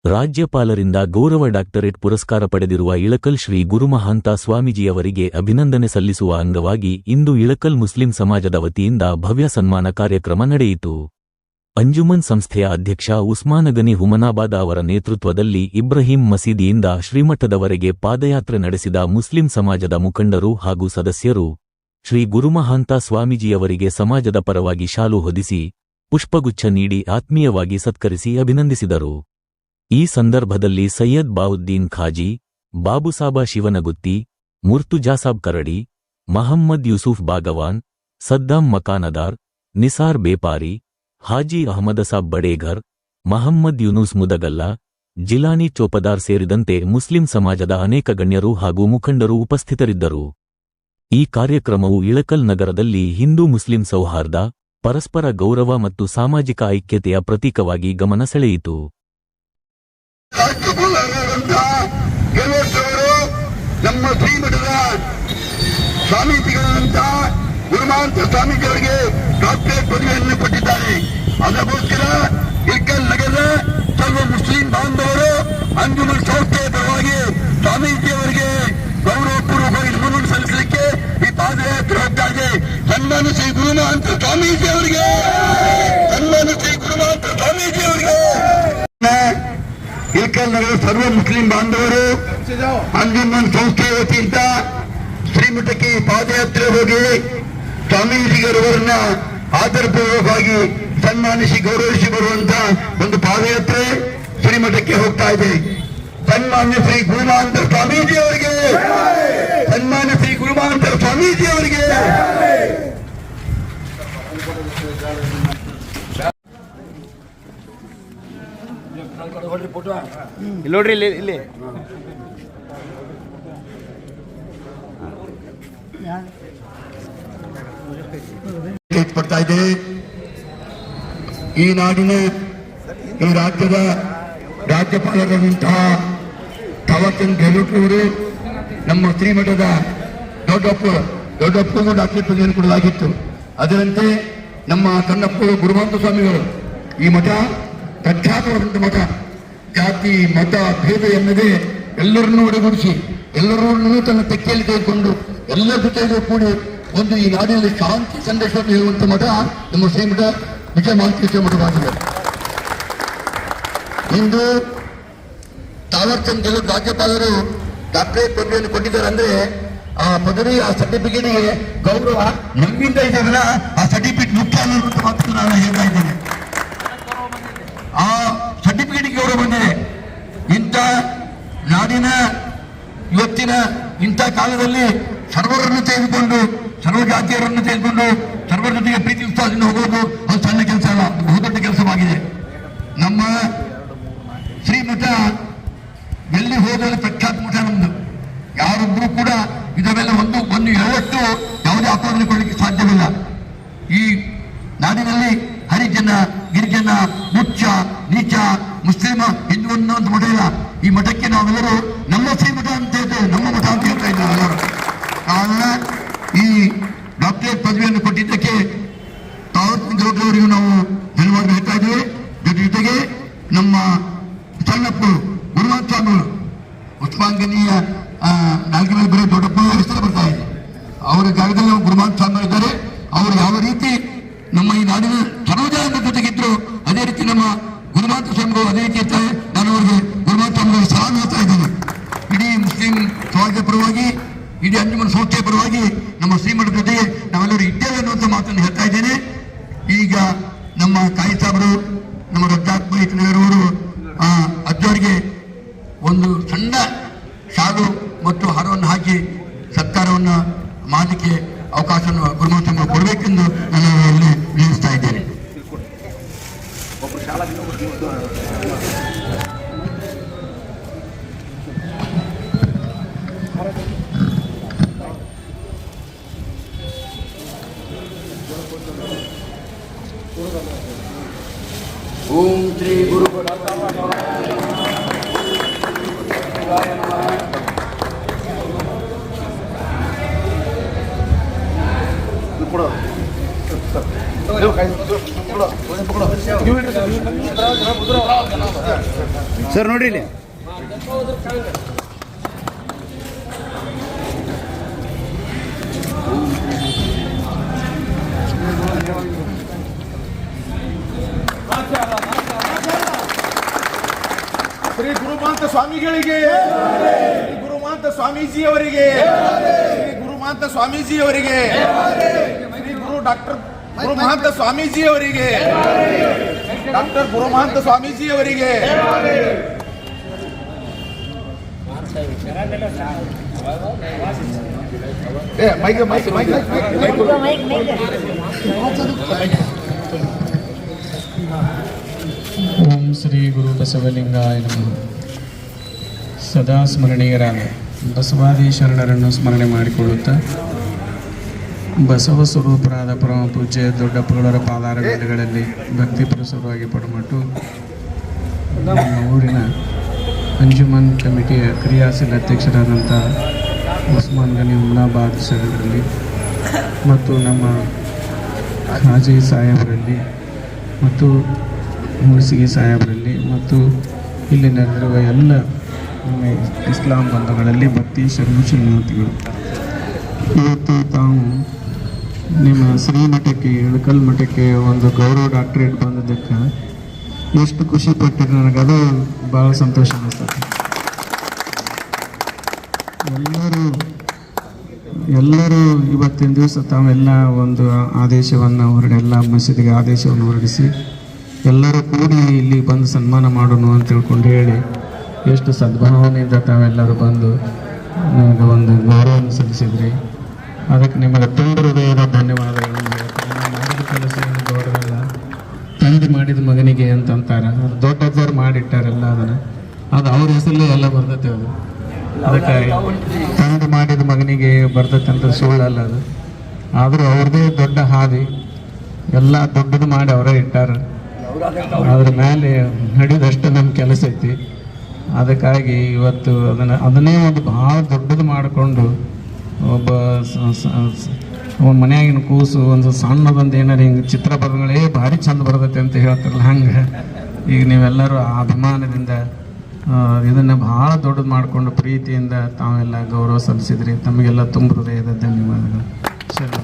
ರಾಜ್ಯಪಾಲರಿಂದ ಗೌರವ ಡಾಕ್ಟರೇಟ್ ಪುರಸ್ಕಾರ ಪಡೆದಿರುವ ಇಳಕಲ್ ಶ್ರೀ ಗುರುಮಹಾಂತ ಸ್ವಾಮೀಜಿಯವರಿಗೆ ಅಭಿನಂದನೆ ಸಲ್ಲಿಸುವ ಅಂಗವಾಗಿ ಇಂದು ಇಳಕಲ್ ಮುಸ್ಲಿಂ ಸಮಾಜದ ವತಿಯಿಂದ ಭವ್ಯ ಸನ್ಮಾನ ಕಾರ್ಯಕ್ರಮ ನಡೆಯಿತು. ಅಂಜುಮನ್ ಸಂಸ್ಥೆಯ ಅಧ್ಯಕ್ಷ ಉಸ್ಮಾನಗನಿ ಹುಮನಾಬಾದ ಅವರ ನೇತೃತ್ವದಲ್ಲಿ ಇಬ್ರಾಹಿಂ ಮಸೀದಿಯಿಂದ ಶ್ರೀಮಠದವರೆಗೆ ಪಾದಯಾತ್ರೆ ನಡೆಸಿದ ಮುಸ್ಲಿಂ ಸಮಾಜದ ಮುಖಂಡರು ಹಾಗೂ ಸದಸ್ಯರು ಶ್ರೀ ಗುರುಮಹಾಂತ ಸ್ವಾಮೀಜಿಯವರಿಗೆ ಸಮಾಜದ ಪರವಾಗಿ ಶಾಲು ಹೊದಿಸಿ ಪುಷ್ಪಗುಚ್ಛ ನೀಡಿ ಆತ್ಮೀಯವಾಗಿ ಸತ್ಕರಿಸಿ ಅಭಿನಂದಿಸಿದರು. ಈ ಸಂದರ್ಭದಲ್ಲಿ ಸೈಯದ್ ಬಾವುದ್ದೀನ್ ಖಾಜಿ, ಬಾಬುಸಾಬ ಶಿವನಗುತ್ತಿ, ಮುರ್ತುಜಾಸಾಬ್ ಕರಡಿ, ಮಹಮ್ಮದ್ ಯೂಸುಫ್ ಬಾಗವಾನ್, ಸದ್ದಾಂ ಮಕಾನದಾರ್, ನಿಸಾರ್ ಬೇಪಾರಿ, ಹಾಜಿ ಅಹಮದಸಾಬ್ ಬಡೇಘರ್, ಮಹಮ್ಮದ್ ಯೂನುಸ್ ಮುದಗಲ್ಲ, ಜಿಲಾನಿ ಚೋಪದಾರ್ ಸೇರಿದಂತೆ ಮುಸ್ಲಿಂ ಸಮಾಜದ ಅನೇಕ ಗಣ್ಯರು ಹಾಗೂ ಮುಖಂಡರು ಉಪಸ್ಥಿತರಿದ್ದರು. ಈ ಕಾರ್ಯಕ್ರಮವು ಇಳಕಲ್ ನಗರದಲ್ಲಿ ಹಿಂದೂ ಮುಸ್ಲಿಂ ಸೌಹಾರ್ದ, ಪರಸ್ಪರ ಗೌರವ ಮತ್ತು ಸಾಮಾಜಿಕ ಐಕ್ಯತೆಯ ಪ್ರತೀಕವಾಗಿ ಗಮನ ಸೆಳೆಯಿತು. ನಮ್ಮ ಶ್ರೀಮಠದ ಸ್ವಾಮೀಜಿಗಳಂತ ಗುರುಮಹಾಂತ ಸ್ವಾಮೀಜಿಯವರಿಗೆ ಡಾಕ್ಟರೇಟ್ ಪದವಿಯನ್ನು ಕೊಟ್ಟಿದ್ದಾರೆ. ಅದಕ್ಕೋಸ್ಕರ ಇಳಕಲ್ ನಗರದ ಸರ್ವ ಮುಸ್ಲಿಂ ಬಾಂಧವರು ಅಂಜುಮನ್ ಸಂಸ್ಥೆಯ ಪರವಾಗಿ ಸ್ವಾಮೀಜಿಯವರಿಗೆ ಗೌರವಪೂರ್ವಕವಾಗಿ ನಮನವನ್ನು ಸಲ್ಲಿಸಲಿಕ್ಕೆ ಈ ಪಾದಯಾತ್ರೆ ಹೋಗ್ತಾ ಇದೆ. ಸನ್ಮಾನ ಶ್ರೀ ಗುರುಮಹಾಂತ ಸ್ವಾಮೀಜಿಯವರಿಗೆ, ಸನ್ಮಾನ ಶ್ರೀ ಗುರುಮಹಾಂತ ಸ್ವಾಮೀಜಿಯವರಿಗೆ. ಇಳಕಲ್ ನಗರದ ಸರ್ವ ಮುಸ್ಲಿಂ ಬಾಂಧವರು ಅಂಜುಮನ್ ಸಂಸ್ಥೆಯ ವತಿಯಿಂದ ಶ್ರೀಮಠಕ್ಕೆ ಪಾದಯಾತ್ರೆ ಹೋಗಿ ಸ್ವಾಮೀಜಿಯವರನ್ನ ಆದರಪೂರ್ವಕವಾಗಿ ಸನ್ಮಾನಿಸಿ ಗೌರವಿಸಿ ಬರುವಂತ ಒಂದು ಪಾದಯಾತ್ರೆ ಶ್ರೀಮಠಕ್ಕೆ ಹೋಗ್ತಾ ಇದೆ. ಸನ್ಮಾನ್ಯ ಶ್ರೀ ಗುರುಮಹಾಂತ ಸ್ವಾಮೀಜಿಯವರಿಗೆ, ಸನ್ಮಾನ್ಯ ಶ್ರೀ ಗುರುಮಹಾಂತ ಸ್ವಾಮೀಜಿಯವರಿಗೆ. ನೋಡ್ರಿ ಇಲ್ಲಿ ಪಡ್ತಾ ಇದೆ. ಈ ನಾಡಿನ ಈ ರಾಜ್ಯದ ರಾಜ್ಯಪಾಲರಾದಂತಹ ಥಾವರ್ಚಂದ್ ಗೆಹ್ಲೋಟ್ ಅವರು ನಮ್ಮ ಶ್ರೀಮಠದ ದೊಡ್ಡಪ್ಪಗೂ ಡಾಕ್ಟರೇಟ್ ಪದವಿಯನ್ನು ಕೊಡಲಾಗಿತ್ತು. ಅದರಂತೆ ನಮ್ಮ ಕನ್ನಪ್ಪ ಗುರುಮಹಾಂತ ಸ್ವಾಮಿಗಳು ಈ ಮಠ ಪ್ರಖ್ಯಾತವಾದಂಥ ಮಠ, ಜಾತಿ ಮತ ಭೇದ ಎನ್ನದೇ ಎಲ್ಲರನ್ನೂ ಒಡೆಗೂಡಿಸಿ ಎಲ್ಲರನ್ನೂ ತನ್ನ ತೆಕ್ಕೆಯಲ್ಲಿ ತೆಗೆದುಕೊಂಡು ಎಲ್ಲರ ಜೊತೆಗೂ ಕೂಡಿ ಒಂದು ಈ ನಾಡಿನಲ್ಲಿ ಶಾಂತಿ ಸಂದೇಶವನ್ನು ಹೇಳುವಂಥ ಮಠ ನಮ್ಮ ಶ್ರೀಮಠ ವಿಜಯ ಮಹಾಂತೇಶ್ವರ ಮಠವಾಗಿದೆ. ಇಂದು ಥಾವರ್ಚಂದ್ ಗೆಹ್ಲೋಟ್ ರಾಜ್ಯಪಾಲರು ಡಾಕ್ಟರೇಟ್ ಪದವಿಯನ್ನು ಕೊಟ್ಟಿದ್ದಾರೆ ಅಂದ್ರೆ ಆ ಪದವಿ, ಆ ಸರ್ಟಿಫಿಕೇಟ್ಗೆ ಗೌರವ ನಮ್ಮಿಂದ ಇದೆಯಲ್ಲ, ಆ ಸರ್ಟಿಫಿಕೇಟ್ ಮುಖ್ಯ ಅನ್ನುವಂಥ ಮಾತು ನಾನು ಹೇಳ್ತಾ ಇದ್ದೇನೆ. ಆ ಸರ್ಟಿಫಿಕೇಟ್ಗೆ ಗೌರವ ಬಂದಿದೆ. ಇಂಥ ನಾಡಿನ ಇವತ್ತಿನ ಇಂಥ ಕಾಲದಲ್ಲಿ ಸರ್ವರನ್ನು ತೆಗೆದುಕೊಂಡು, ಸರ್ವ ಜಾತಿಯರನ್ನು ತೆಗೆದುಕೊಂಡು ಸರ್ವರ ಜೊತೆಗೆ ಪ್ರೀತಿ ಉತ್ಸಾಹದಿಂದ ಹೋಗೋದು ಅದು ಸಣ್ಣ ಕೆಲಸ ಅಲ್ಲ, ಬಹುದೊಡ್ಡ ಕೆಲಸವಾಗಿದೆ. ನಮ್ಮ ಶ್ರೀಮಠ ಎಲ್ಲಿ ಹೋದಲ್ಲಿ ಪ್ರಖ್ಯಾತ ಮಠ ನಮ್ದು. ಯಾರೊಬ್ಬರು ಕೂಡ ಇದರ ಮೇಲೆ ಒಂದು ಎಳವಟ್ಟು ಯಾವುದೇ ಆಪಾದನೆ ಕೊಡಲಿಕ್ಕೆ ಸಾಧ್ಯವಿಲ್ಲ. ಈ ನಾಡಿನಲ್ಲಿ ಹರಿಜನ, ಗಿರಿಜನ, ಮುಚ್ಚ, ನೀಚ, ಮುಸ್ಲಿಮ, ಹಿಂದೂ ಅನ್ನೋಂಥ ಮಠ ಇಲ್ಲ. ಈ ಮಠಕ್ಕೆ ನಾವೆಲ್ಲರೂ ನಮ್ಮ ಶ್ರೀಮಠ ಅಂತ ಹೇಳ್ತೇವೆ, ನಮ್ಮ ಮಠ ಅಂತ ಹೇಳ್ತಾ ಇದ್ದೇವೆ ಎಲ್ಲರೂ. ಕಾರಣ ಈ ಡಾಕ್ಟರೇಟ್ ಪದವಿಯನ್ನು ಕೊಟ್ಟಿದ್ದಕ್ಕೆ ಥಾವರ್ಚಂದ್ ಗೆಹ್ಲೋಟ್ ಅವರಿಗೂ ನಾವು ಧನ್ಯವಾದ ಹೇಳ್ತಾ ಇದ್ದೇವೆ. ಜೊತೆಗೆ ನಮ್ಮ ಸಣ್ಣಪ್ಪರು ಗುರುಮಹಾಂತ ಸ್ವಾಮಿಗಳು ಉಸ್ಮಾನ್ಗನಿಯ ನಾಲ್ಕು ಮೇಲೆ ಬರೀ ದೊಡ್ಡಪ್ಪ ಹೆಸರು ಬರ್ತಾ ಇದೆ. ಅವರ ಜಾಗದಲ್ಲಿ ನಾವು ಗುರುಮಹಾಂತ ಸ್ವಾಮಿ ಇದ್ದಾರೆ. ಅವರು ಯಾವ ರೀತಿ ನಮ್ಮ ಈ ನಾಡಿನ ಸರ್ವಜನರ ಜೊತೆಗಿದ್ರು ಅದೇ ರೀತಿ ನಮ್ಮ ಗುರುಮಹಾಂತ ಸ್ವಾಮಿಗಳು ಅದೇ ರೀತಿ ಇರ್ತಾರೆ. ನಾನು ಅವರಿಗೆ ಗುರುಮಹಾಂತ ಸ್ವಾಮಿಗಳು ಸಲಾಂ ಹೇಳ್ತಾ ಇದ್ದೇನೆ. ಇಡೀ ಮುಸ್ಲಿಂ ಸಮಾಜದ ಪರವಾಗಿ, ಇಡೀ ಅಂಜುಮನ್ ಸಂಸ್ಥೆಯ ಪರವಾಗಿ ನಮ್ಮ ಶ್ರೀಮಠದ ಜೊತೆಗೆ ನಾವೆಲ್ಲರೂ ಇದ್ದೇವೆ ಅನ್ನುವಂಥ ಮಾತನ್ನು ಹೇಳ್ತಾ ಇದ್ದೇನೆ. ಈಗ ನಮ್ಮ ಕಾಯಿ ಸಾಬರು, ನಮ್ಮ ರಜಾಕ್ ಮೈತ್ನಗರವರು ಅಜ್ಜವರಿಗೆ ಒಂದು ಸಣ್ಣ ಶಾಲು ಮತ್ತು ಹಾರವನ್ನು ಹಾಕಿ ಸತ್ಕಾರವನ್ನು ಮಾಡಲಿಕ್ಕೆ ಅವಕಾಶವನ್ನು ಗುರುಮಹಾಂತ ಕೊಡಬೇಕೆಂದು ನಾನು ಇಲ್ಲಿ ವಿನಂತಿಸ್ತಾ ಇದ್ದೇನೆ. ಓಂ ಶ್ರೀ ಗುರು ಸರ್ ನೋಡ್ರಿ ಇಲ್ಲಿ. ಶ್ರೀ ಗುರುಮಾಂತ ಸ್ವಾಮಿಗಳಿಗೆ, ಶ್ರೀ ಗುರುಮಾಂತ ಸ್ವಾಮೀಜಿಯವರಿಗೆ, ಶ್ರೀ ಗುರುಮಾಂತ ಸ್ವಾಮೀಜಿಯವರಿಗೆ, ಶ್ರೀ ಡಾಕ್ಟರ್ ಗುರುಮಹಂತ ಸ್ವಾಮೀಜಿಯವರಿಗೆ, ಡಾಕ್ಟರ್ ಗುರುಮಹಂತ ಸ್ವಾಮೀಜಿಯವರಿಗೆ, ಮೈಕ್ ಮೈಕ್ ಮೈಕ್ ಓಂ ಶ್ರೀ ಗುರು ಬಸವಲಿಂಗಾಯ ನಮಃ. ಸದಾ ಸ್ಮರಣೀಯರಾದ ಬಸವಾದಿ ಶರಣರನ್ನು ಸ್ಮರಣೆ ಮಾಡಿಕೊಳ್ಳುತ್ತಾ ಬಸವ ಸ್ವರೂಪರಾದ ಪರಮ ಪೂಜ್ಯ ದೊಡ್ಡಪ್ಪಗಳವರ ಪಾದಾರಗಳಲ್ಲಿ ಭಕ್ತಿಪುರಸರವಾಗಿ ಪಡಮಟ್ಟು ನಮ್ಮ ಊರಿನ ಅಂಜುಮನ್ ಕಮಿಟಿಯ ಕ್ರಿಯಾಶೀಲ ಅಧ್ಯಕ್ಷರಾದಂಥ ಉಸ್ಮಾನ್ ಗನಿ ಮುನಾಬಾದ್ ಶರಣರಲ್ಲಿ ಮತ್ತು ನಮ್ಮ ಖಾಜಿ ಸಾಹೇಬರಲ್ಲಿ ಮತ್ತು ಮುಳ್ಸಿಗೆ ಸಾಹೇಬರಲ್ಲಿ ಮತ್ತು ಇಲ್ಲಿ ನೆರೆದಿರುವ ಎಲ್ಲ ಇಸ್ಲಾಂ ಬಂಧುಗಳಲ್ಲಿ ಭಕ್ತಿ ಶರಣಾರ್ಥಿಗಳು, ಇವತ್ತು ತಾವು ನಿಮ್ಮ ಶ್ರೀಮಠಕ್ಕೆ ಇಳಕಲ್ ಮಠಕ್ಕೆ ಒಂದು ಗೌರವ ಡಾಕ್ಟರೇಟ್ ಬಂದಿದ್ದಕ್ಕೆ ಎಷ್ಟು ಖುಷಿ ಪಟ್ಟಿರಿ. ನನಗದು ಭಾಳ ಸಂತೋಷ ಅನಿಸ್ತದೆ. ಎಲ್ಲರೂ ಇವತ್ತಿನ ದಿವಸ ತಾವೆಲ್ಲ ಒಂದು ಆದೇಶವನ್ನು ಎಲ್ಲ ಮಸೀದಿಗೆ ಆದೇಶವನ್ನು ಹೊರಡಿಸಿ ಎಲ್ಲರೂ ಕೂಡಿ ಇಲ್ಲಿ ಬಂದು ಸನ್ಮಾನ ಮಾಡೋಣ ಅಂತ ತಿಳ್ಕೊಂಡು ಹೇಳಿ ಎಷ್ಟು ಸದ್ಭಾವನೆಯಿಂದ ತಾವೆಲ್ಲರೂ ಬಂದು ನನಗೆ ಒಂದು ಗೌರವವನ್ನು ಸಲ್ಲಿಸಿದ್ರಿ. ಅದಕ್ಕೆ ನಿಮಗೆ ತುಂಬ ಹೃದಯದ ಧನ್ಯವಾದಗಳನ್ನು ಹೇಳ್ತೀನಿ. ಮಾಡಿದ ಕೆಲಸ ಏನು ದೊಡ್ಡದಲ್ಲ, ತಂದೆ ಮಾಡಿದ ಮಗನಿಗೆ ಅಂತಂತಾರೆ. ಅದು ದೊಡ್ಡವರು ಮಾಡಿಟ್ಟಾರೆಲ್ಲ ಅದು ಅವ್ರ ಹೆಸರಲ್ಲೇ ಎಲ್ಲ ಬರ್ತೈತೆ. ಅದಕ್ಕೆ ತಂದೆ ಮಾಡಿದ ಮಗನಿಗೆ ಬರ್ತೈತೆ ಅಂತ ಸುಳ್ಳಲ್ಲ ಅದು. ಆದರೂ ಅವ್ರದ್ದೇ ದೊಡ್ಡ ಹಾದಿ, ಎಲ್ಲ ದೊಡ್ಡದು ಮಾಡಿ ಅವರೇ ಇಟ್ಟಾರ. ಅದ್ರ ಮೇಲೆ ನಡೆಯೋದಷ್ಟು ನಮ್ಮ ಕೆಲಸ ಐತಿ. ಅದಕ್ಕಾಗಿ ಇವತ್ತು ಅದನ್ನೇ ಒಂದು ಭಾಳ ದೊಡ್ಡದು ಮಾಡಿಕೊಂಡು ಒಬ್ಬ ಮನೆಯಾಗಿನ ಕೂಸು ಒಂದು ಸಣ್ಣದೊಂದು ಏನಾರು ಹಿಂಗೆ ಚಿತ್ರ ಬರಗಳೇ ಭಾರಿ ಚಂದ ಬರ್ತೈತೆ ಅಂತ ಹೇಳ್ತಾರಲ್ಲ, ಹಂಗೆ ಈಗ ನೀವೆಲ್ಲರೂ ಆ ಅಭಿಮಾನದಿಂದ ಇದನ್ನು ಭಾಳ ದೊಡ್ಡದು ಮಾಡಿಕೊಂಡು ಪ್ರೀತಿಯಿಂದ ತಾವೆಲ್ಲ ಗೌರವ ಸಲ್ಲಿಸಿದ್ರಿ. ತಮಗೆಲ್ಲ ತುಂಬ ಹೃದಯದ ಧನ್ಯವಾದಗಳು. ಸರಿ.